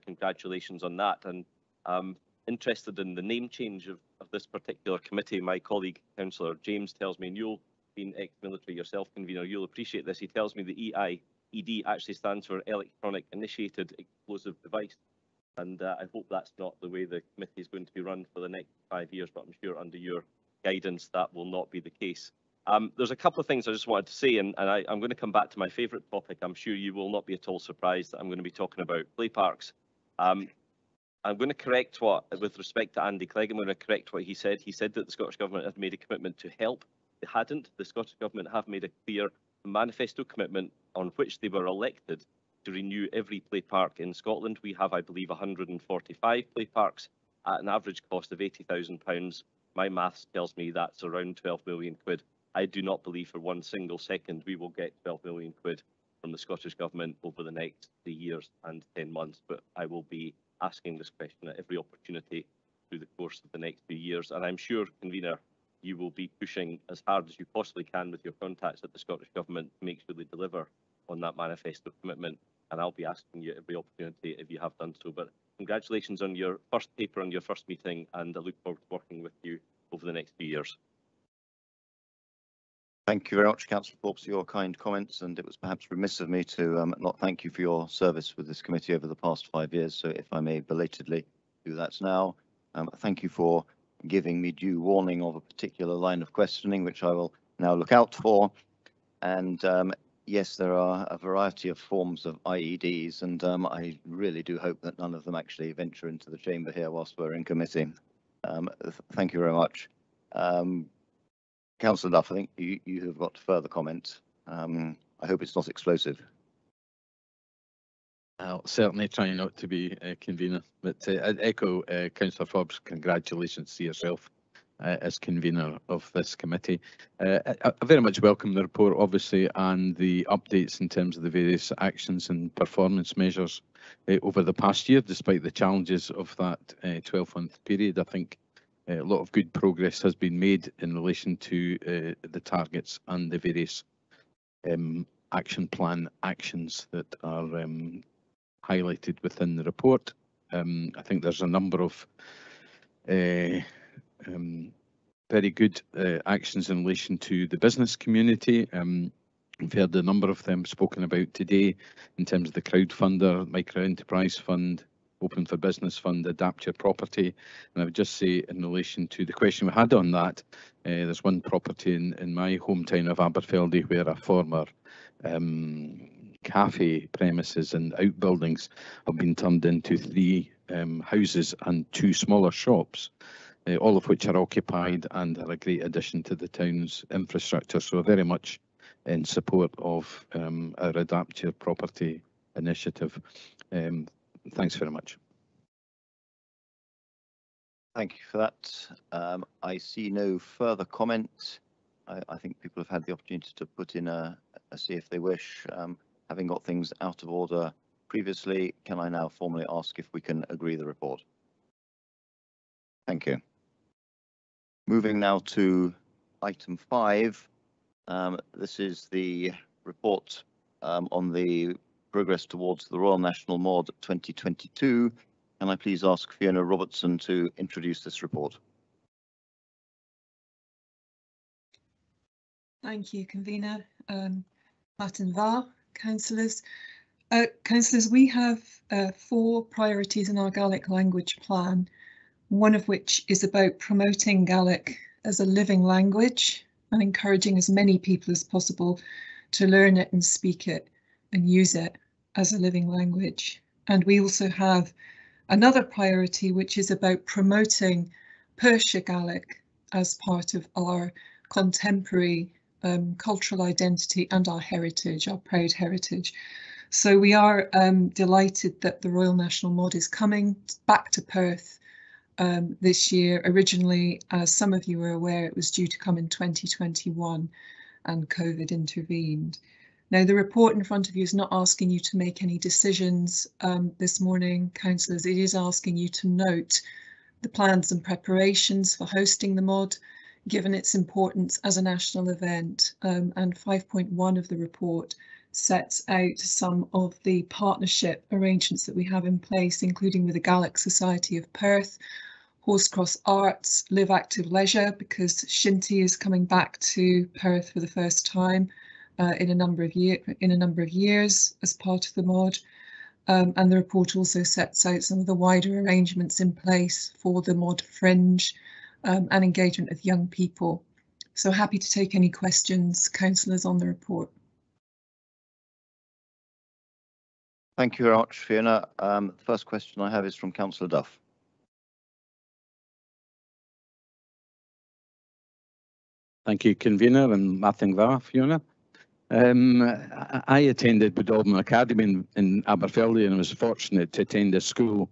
congratulations on that. And interested in the name change of this particular committee. My colleague, Councillor James, tells me, and you'll be ex-military yourself, Convener, you'll appreciate this. He tells me the EIED actually stands for Electronic Initiated Explosive Device. And I hope that's not the way the committee is going to be run for the next 5 years, but I'm sure under your guidance that will not be the case. There's a couple of things I just wanted to say, and I'm going to come back to my favourite topic. I'm sure you will not be at all surprised that I'm going to be talking about play parks. I'm going to correct with respect to Andy Clegg, I'm going to correct what he said. He said that the Scottish Government had made a commitment to help. They hadn't. The Scottish Government have made a clear manifesto commitment on which they were elected to renew every play park in Scotland. We have, I believe, 145 play parks at an average cost of £80,000. My maths tells me that's around 12 million quid I do not believe for one single second we will get 12 million quid from the Scottish Government over the next 3 years and 10 months, but I will be asking this question at every opportunity through the course of the next few years. And I'm sure, Convener, you will be pushing as hard as you possibly can with your contacts at the Scottish Government to make sure they deliver on that manifesto commitment. And I'll be asking you at every opportunity if you have done so. But congratulations on your first paper on your first meeting, and I look forward to working with you over the next few years. Thank you very much, Councillor Forbes, for your kind comments, and it was perhaps remiss of me to not thank you for your service with this committee over the past 5 years. So if I may belatedly do that now, thank you for giving me due warning of a particular line of questioning, which I will now look out for. And yes, there are a variety of forms of IEDs, and I really do hope that none of them actually venture into the chamber here whilst we're in committee. Thank you very much. Councillor Duff, I think you have got further comment. I hope it's not explosive. I'll certainly try not to be, Convener, but I'd echo Councillor Forbes' congratulations to yourself as convener of this committee. I very much welcome the report, obviously, and the updates in terms of the various actions and performance measures over the past year, despite the challenges of that 12-month period. I think a lot of good progress has been made in relation to the targets and the various action plan actions that are highlighted within the report. I think there's a number of very good actions in relation to the business community. We've heard a number of them spoken about today in terms of the crowdfunder, micro enterprise fund, Open for Business Fund, Adapt Your Property. And I would just say in relation to the question we had on that, there's one property in my hometown of Aberfeldy where a former cafe premises and outbuildings have been turned into 3 houses and 2 smaller shops, all of which are occupied and are a great addition to the town's infrastructure. So very much in support of our Adapt Your Property initiative. Thanks very much. Thank you for that. I see no further comment. I think people have had the opportunity to put in a see if they wish. Having got things out of order previously, can I now formally ask if we can agree the report? Thank you. Moving now to item 5. This is the report on the progress towards the Royal National Mod 2022. Can I please ask Fiona Robertson to introduce this report? Thank you, Convener. Martin Va, councillors. Councillors, we have 4 priorities in our Gaelic language plan, one of which is about promoting Gaelic as a living language and encouraging as many people as possible to learn it and speak it and use it as a living language. And we also have another priority, which is about promoting Persia Gaelic as part of our contemporary cultural identity and our heritage, our proud heritage. So we are delighted that the Royal National Mod is coming back to Perth this year. Originally, as some of you are aware, it was due to come in 2021 and COVID intervened. Now, the report in front of you is not asking you to make any decisions this morning, councillors. It is asking you to note the plans and preparations for hosting the mod, given its importance as a national event. And 5.1 of the report sets out some of the partnership arrangements that we have in place, including with the Gaelic Society of Perth, Horsecross Arts, Live Active Leisure, because Shinty is coming back to Perth for the first time in a number of years as part of the mod. And the report also sets out some of the wider arrangements in place for the mod fringe and engagement of young people. So happy to take any questions, councillors, on the report. Thank you very much, Fiona. The first question I have is from Councillor Duff. Thank you, Convener, and Martin Va, Fiona. I attended Godalming Academy in Aberfeldy and was fortunate to attend a school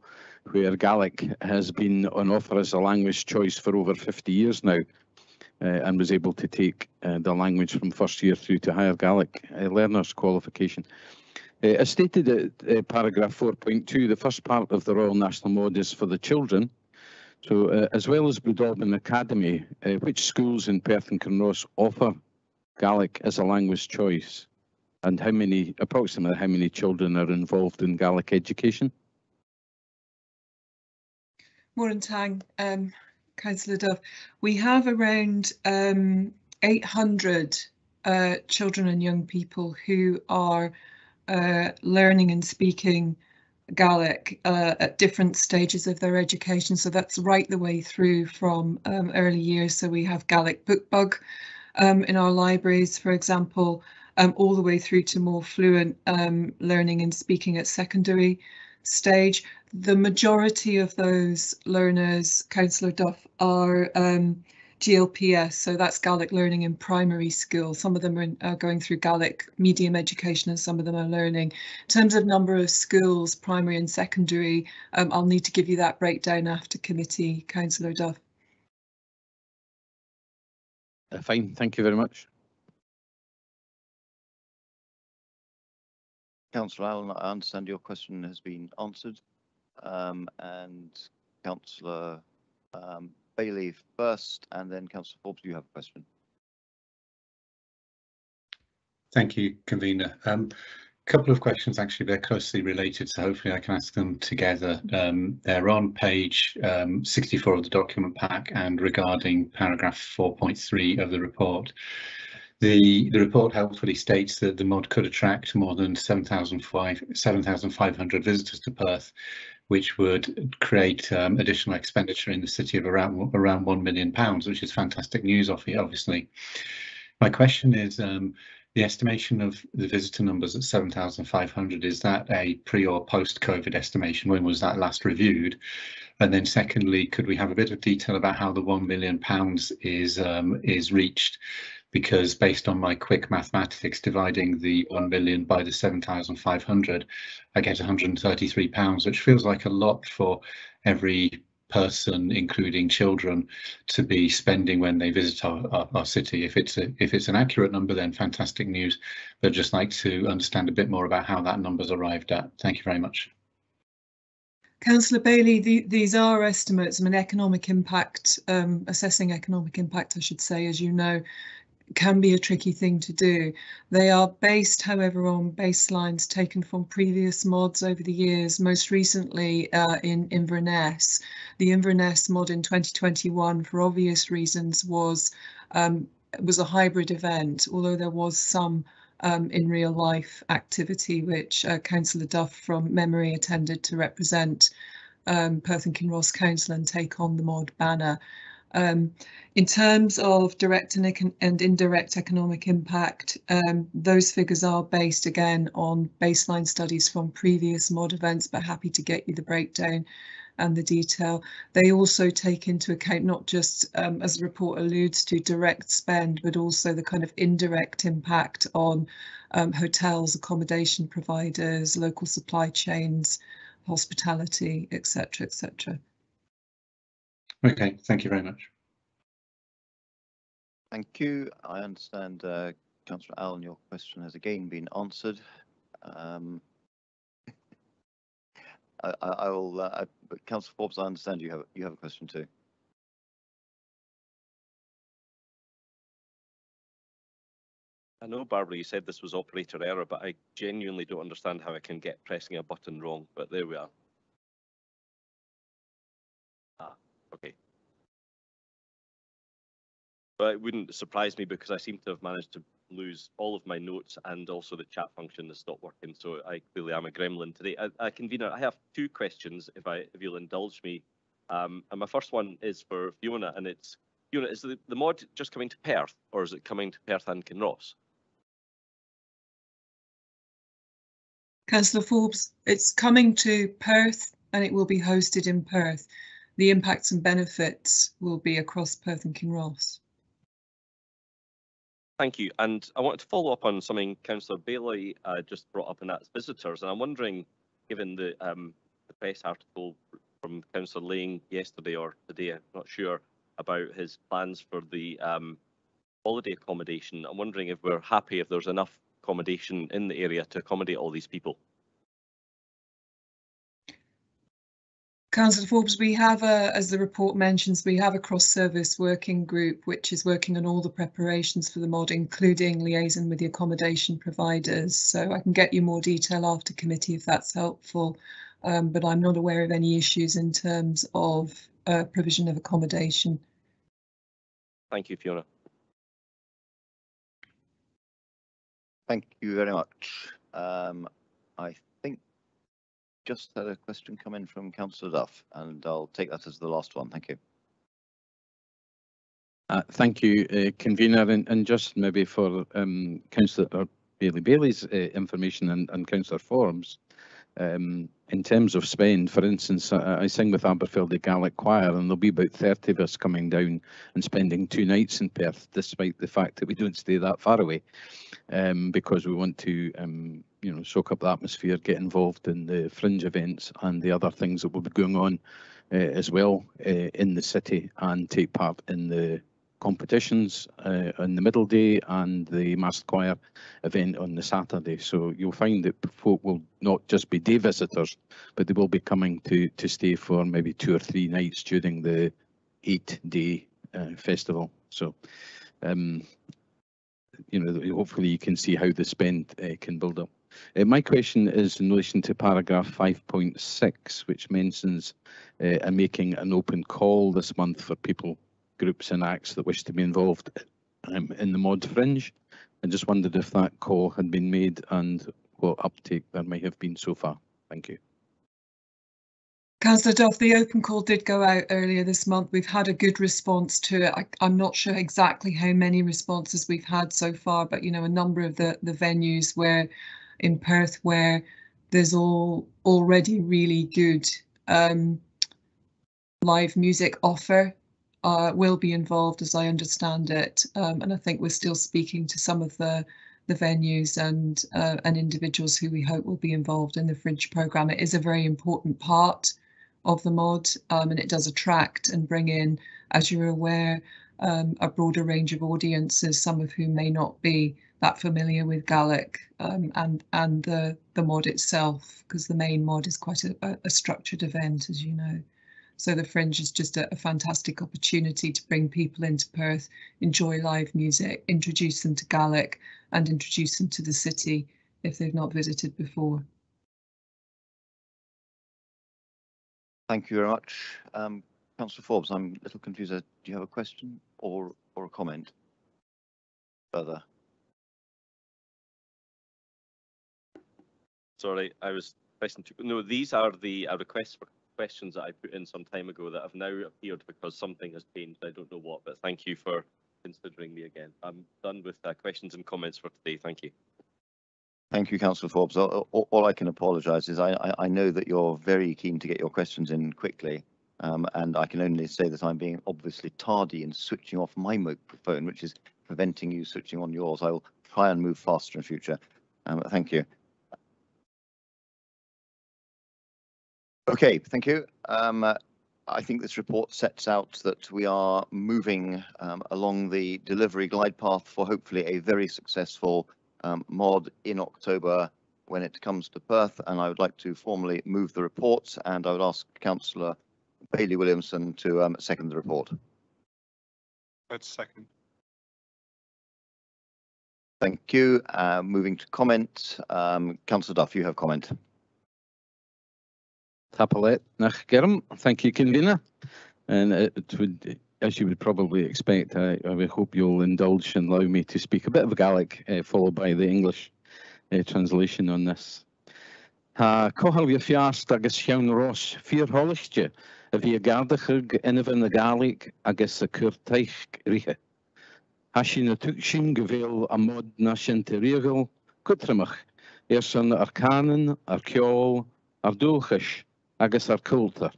where Gaelic has been on offer as a language choice for over 50 years now. and was able to take the language from first year through to higher Gaelic learners qualification. As stated at paragraph 4.2, the first part of the Royal National Mod is for the children. So as well as Budobin Academy, which schools in Perth and Kinross offer Gaelic as a language choice, and approximately how many children are involved in Gaelic education? Morning, Tang, Councillor Duff. We have around 800 children and young people who are learning and speaking Gaelic at different stages of their education. So that's right the way through from early years. So we have Gaelic Book Bug in our libraries, for example, all the way through to more fluent learning and speaking at secondary stage. The majority of those learners, Councillor Duff, are GLPS, so that's Gaelic learning in primary school. Some of them are going through Gaelic medium education and some of them are learning. In terms of number of schools, primary and secondary, I'll need to give you that breakdown after committee, Councillor Duff. Fine, thank you very much. Councillor Allen, I understand your question has been answered. And Councillor Bailey first, and then Councillor Forbes, you have a question. Thank you, Convener. Couple of questions, actually, they're closely related, so hopefully I can ask them together. They're on page 64 of the document pack and regarding paragraph 4.3 of the report. The report helpfully states that the mod could attract more than 7,500 visitors to Perth, which would create additional expenditure in the city of around £1 million, which is fantastic news, obviously. My question is, the estimation of the visitor numbers at 7,500, is that a pre or post-COVID estimation? When was that last reviewed? And then secondly, could we have a bit of detail about how the £1 million is reached? Because based on my quick mathematics, dividing the 1 million by the 7,500, I get £133, which feels like a lot for every person, including children, to be spending when they visit our city. If it's an accurate number, then fantastic news. But I'd just like to understand a bit more about how that number's arrived at. Thank you very much. Councillor Bailey, these are estimates. I mean, economic impact, assessing economic impact, I should say, as you know, can be a tricky thing to do. They are based, however, on baselines taken from previous mods over the years, most recently in Inverness. The Inverness mod in 2021, for obvious reasons, was a hybrid event, although there was some in real life activity, which Councillor Duff from memory attended to represent Perth and Kinross Council and take on the mod banner. In terms of direct and indirect economic impact, those figures are based again on baseline studies from previous mod events, but happy to get you the breakdown and the detail. They also take into account not just, as the report alludes to, direct spend, but also the kind of indirect impact on hotels, accommodation providers, local supply chains, hospitality, etc., etc. Okay, thank you very much. Thank you. I understand, Councillor Allen, your question has again been answered. I will, but Councillor Forbes, I understand you have a question too. I know, Barbara, you said this was operator error, but I genuinely don't understand how I can get pressing a button wrong, but there we are. Ah, okay. But it wouldn't surprise me because I seem to have managed to lose all of my notes and also the chat function has stopped working, so I clearly am a gremlin today. Convener, I have two questions, if you'll indulge me. And my first one is for Fiona, and it's, Fiona, is the mod just coming to Perth, or is it coming to Perth and Kinross? Councillor Forbes, it's coming to Perth and it will be hosted in Perth. The impacts and benefits will be across Perth and Kinross. Thank you. And I wanted to follow up on something Councillor Bailey just brought up, and that's visitors. And I'm wondering, given the press article from Councillor Lang yesterday or today, I'm not sure, about his plans for the holiday accommodation. I'm wondering if we're happy if there's enough accommodation in the area to accommodate all these people. Councillor Forbes, we have as the report mentions, we have a cross-service working group which is working on all the preparations for the mod, including liaison with the accommodation providers. So I can get you more detail after committee if that's helpful, but I'm not aware of any issues in terms of provision of accommodation. Thank you, Fiona. Thank you very much. I think just had a question come in from Councillor Duff, and I'll take that as the last one. Thank you. Thank you, Convener, and just maybe for Councillor Bailey's information and Councillor Forbes, in terms of spend, for instance, I sing with Aberfeldy Gaelic Choir, and there'll be about 30 of us coming down and spending 2 nights in Perth, despite the fact that we don't stay that far away, because we want to you know, soak up the atmosphere, get involved in the fringe events and the other things that will be going on as well in the city, and take part in the competitions on the middle day and the masked choir event on the Saturday. So you'll find that folk will not just be day visitors, but they will be coming to stay for maybe 2 or 3 nights during the 8-day festival. So you know, hopefully you can see how the spend can build up. My question is in relation to paragraph 5.6, which mentions making an open call this month for people, groups and acts that wish to be involved in the mod fringe. I just wondered if that call had been made and what uptake there might have been so far. Thank you. Councillor Duff, the open call did go out earlier this month. We've had a good response to it. I'm not sure exactly how many responses we've had so far, but you know, a number of the venues where in Perth where there's already really good live music offer will be involved, as I understand it, and I think we're still speaking to some of the venues and individuals who we hope will be involved in the fringe programme. It is a very important part of the mod, and it does attract and bring in, as you're aware, a broader range of audiences, some of whom may not be that familiar with Gaelic and the mod itself, because the main mod is quite a structured event, as you know. So the fringe is just a fantastic opportunity to bring people into Perth, enjoy live music, introduce them to Gaelic and introduce them to the city if they've not visited before. Thank you very much. Councillor Forbes, I'm a little confused. Do you have a question or a comment further? Sorry, I was pressing to. No, these are the requests for questions that I put in some time ago that have now appeared because something has changed. I don't know what, but thank you for considering me again. I'm done with questions and comments for today. Thank you. Thank you, Councillor Forbes. All I can apologise is I know that you're very keen to get your questions in quickly, and I can only say that I'm being obviously tardy in switching off my microphone, which is preventing you switching on yours. I will try and move faster in future. Thank you. Okay, thank you. I think this report sets out that we are moving along the delivery glide path for hopefully a very successful mod in October when it comes to Perth, and I would like to formally move the report, and I would ask Councillor Bailey Williamson to second the report. That's second. Thank you. Moving to comment, Councillor Duff, you have comment. Tapalet nach Germ. Thank you, Convener. And it would, as you would probably expect, I would hope you'll indulge and allow me to speak a bit of Gaelic, followed by the English translation on this. Ha cohal vi fiast agus siawn ros fir holichtje, a vi gardachig innevan na Gaelic agus a curtaich riche. Ha si na tuksin gevel a mod na sinte regel, kutramach, san arcanen, arceol, ardulchis, agus ar culta,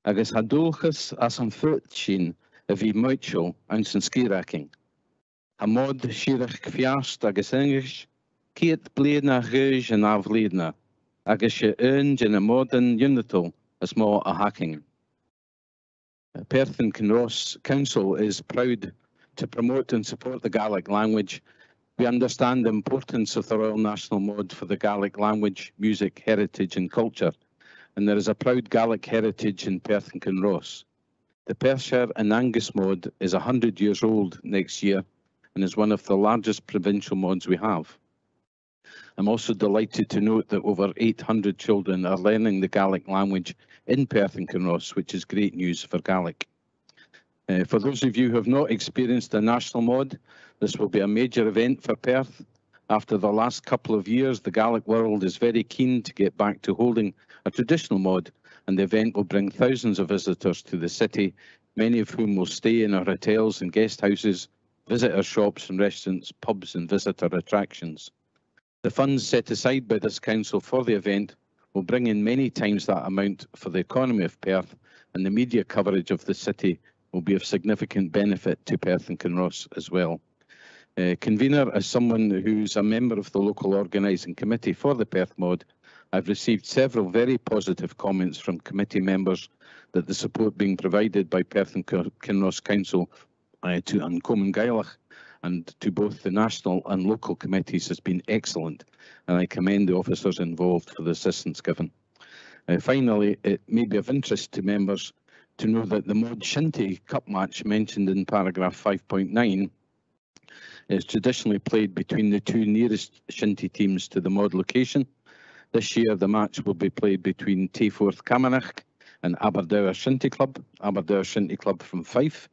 agus ha dulchas as an furtsin a vi mutual and san skiraking. Ha mod shirach fiast agus English, kiet bleedna geuge en afleedna, agus je earned in a modern unital as more a hacking. Perth and Kinross Council is proud to promote and support the Gaelic language. We understand the importance of the Royal National Mod for the Gaelic language, music, heritage and culture, and there is a proud Gaelic heritage in Perth and Kinross. The Perthshire and Angus Mod is 100 years old next year and is one of the largest provincial mods we have. I'm also delighted to note that over 800 children are learning the Gaelic language in Perth and Kinross, which is great news for Gaelic. For those of you who have not experienced a national mod, this will be a major event for Perth. After the last couple of years, the Gaelic world is very keen to get back to holding a traditional mod, and the event will bring thousands of visitors to the city, many of whom will stay in our hotels and guest houses, visit our shops and restaurants, pubs and visitor attractions. The funds set aside by this council for the event will bring in many times that amount for the economy of Perth, and the media coverage of the city will be of significant benefit to Perth and Kinross as well. Convener, as someone who's a member of the local organising committee for the Perth Mod, I've received several very positive comments from committee members that the support being provided by Perth and Kinross Council to Uncommon Gaelic and to both the national and local committees has been excellent, and I commend the officers involved for the assistance given. Finally, it may be of interest to members to know that the Mod Shinty Cup match mentioned in paragraph 5.9 is traditionally played between the two nearest Shinty teams to the Mod location. This year the match will be played between Tayforth Camanachd and Aberdour Shinty Club. Aberdour Shinty Club from Fife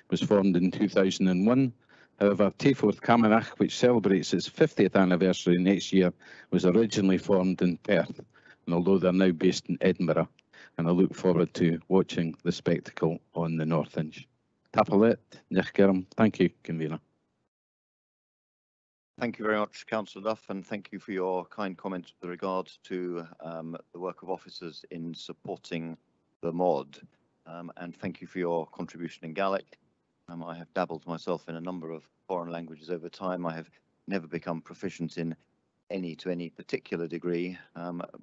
was formed in 2001. However, Tayforth Camanachd, which celebrates its 50th anniversary next year, was originally formed in Perth, and although they're now based in Edinburgh, and I look forward to watching the spectacle on the North Inch. Tapalet, Nichgerum. Thank you, Convener. Thank you very much, Councillor Duff, and thank you for your kind comments with regard to the work of officers in supporting the mod, and thank you for your contribution in Gaelic. I have dabbled myself in a number of foreign languages over time. I have never become proficient in any to any particular degree,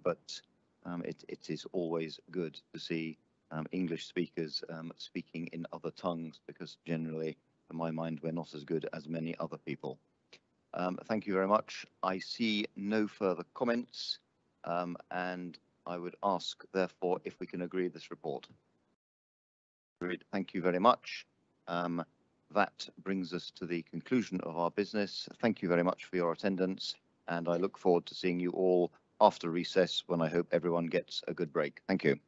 but it is always good to see English speakers speaking in other tongues, because generally, in my mind, we're not as good as many other people. Thank you very much. I see no further comments, and I would ask, therefore, if we can agree this report. Agreed. Thank you very much. That brings us to the conclusion of our business. Thank you very much for your attendance, and I look forward to seeing you all after recess, when I hope everyone gets a good break. Thank you.